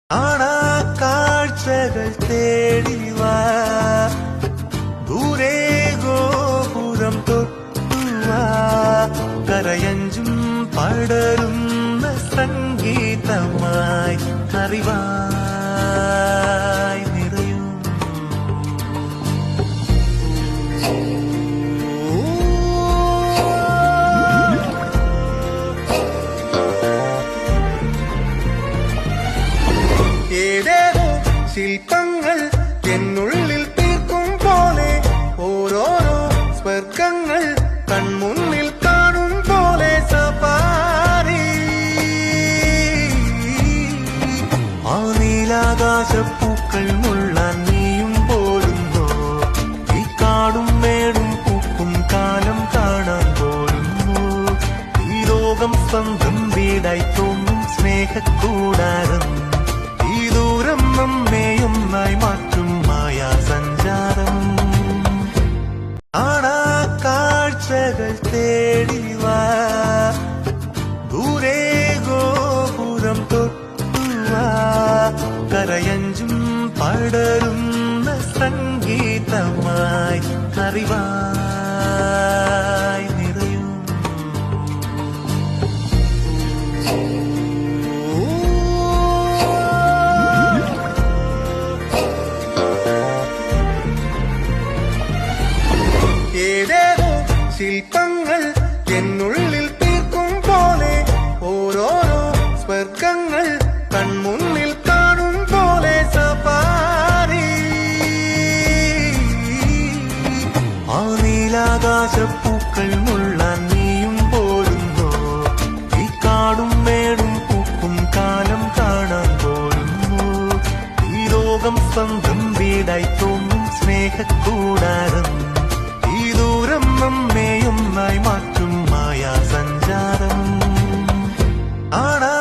കാണാ കാഴ്ചകൾ തേടിവാ ദൂരെ ഗോപുരം തൊട്ടുവാ കരയഞ്ചും പടരുന്ന സംഗീതമായി അറിവായി നിറയും ഏതേതോ ശില്പങ്ങൾ എന്നുള്ളിൽ തീർക്കും പോലെ ഓരോരോ സ്വർഗങ്ങൾ കൺമുന്നിൽ കാണും പോലെ സഫാരി ആ നീലാകാശപ്പൂക്കൾ മുള്ളാൻ നീയും പോരുന്നോ ഈ കാടും മേടും പൂക്കും കാലം കാണാൻ പോരുന്നു ഈ ലോകം സ്വന്തം വീടായി തോന്നും സ്നേഹക്കൂടാരം ദൂരം നമ്മെയൊന്നായി മാറ്റും മായാ സഞ്ചാരം കാണാ കാഴ്ചകൾ തേടിവാ ദൂരെ ഗോപുരം തൊട്ടുവാ കരയഞ്ചും പടരുന്ന സംഗീതമായി അറിവായി നിറയും ഏതേതോ ശില്പങ്ങൾ എന്നുള്ളിൽ തീർക്കും പോലെ ഓരോരോ സ്വർഗങ്ങൾ കൺമുന്നിൽ കാണും പോലെ സഫാരി ആ നീലാകാശപ്പൂക്കൾ മുള്ളാൻ നീയും പോരുന്നോ ഈ കാടും മേടും പൂക്കും കാലം കാണാൻ പോരുന്നു ഈ ലോകം സ്വന്തം വീടായി തോന്നും സ്നേഹക്കൂടാരം ദൂരം നമ്മെയൊന്നായി മാറ്റും മായാ സഞ്ചാരം കാണാ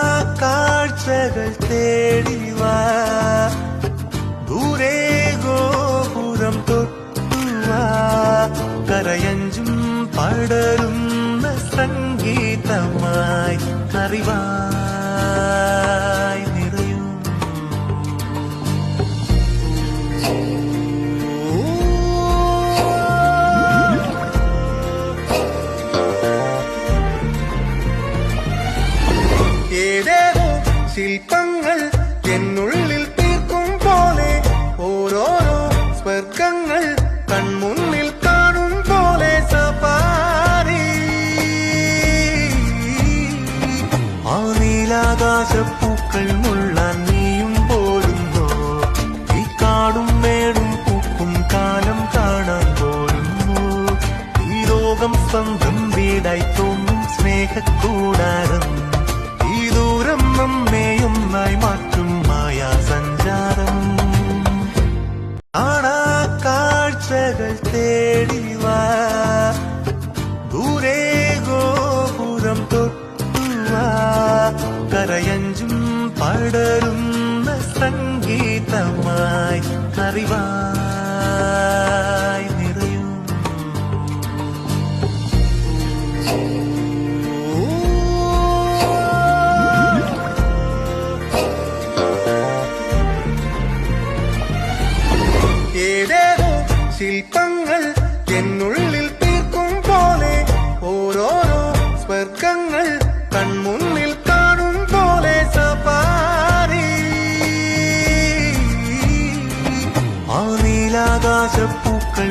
കാഴ്ചകൾ തേടിവാ ദൂരെ ഗോപുരം തൊട്ടുവാ കരയഞ്ചും പടരുന്ന സംഗീതമായി അറിവായി നിറയും ഏതേതോ ശില്പങ്ങൾ എന്നുള്ളിൽ തീർക്കും പോലെ ഓരോരോ സ്വർഗങ്ങൾ കൺമുന്നിൽ കാണും പോലെ സഫാരി ആ നീലാകാശപ്പൂക്കൾ മുള്ളാൻ നീയും പോരുന്നോ ഈ കാടും മേടും പൂക്കും കാലം കാണാൻ പോരുന്നു ഈ ലോകം സ്വന്തം വീടായി തോന്നും സ്നേഹക്കൂടാരം ദൂരം നമ്മെയൊന്നായി മാറ്റും മായാ സഞ്ചാരം കാണാ കാഴ്ചകൾ തേടിവാ ദൂരെ ഗോപുരം തൊട്ടുവാ കരയഞ്ചും പടരുന്ന സംഗീതമായി അറിവായി നിറയും ഏതേതോ ശില്പങ്ങൾ എന്നുള്ളിൽ തീർക്കും പോലെ ഓരോരോ സ്വർഗങ്ങൾ കൺമുന്നിൽ കാണും പോലെ സഫാരി ആ നീലാകാശപ്പൂക്കൾ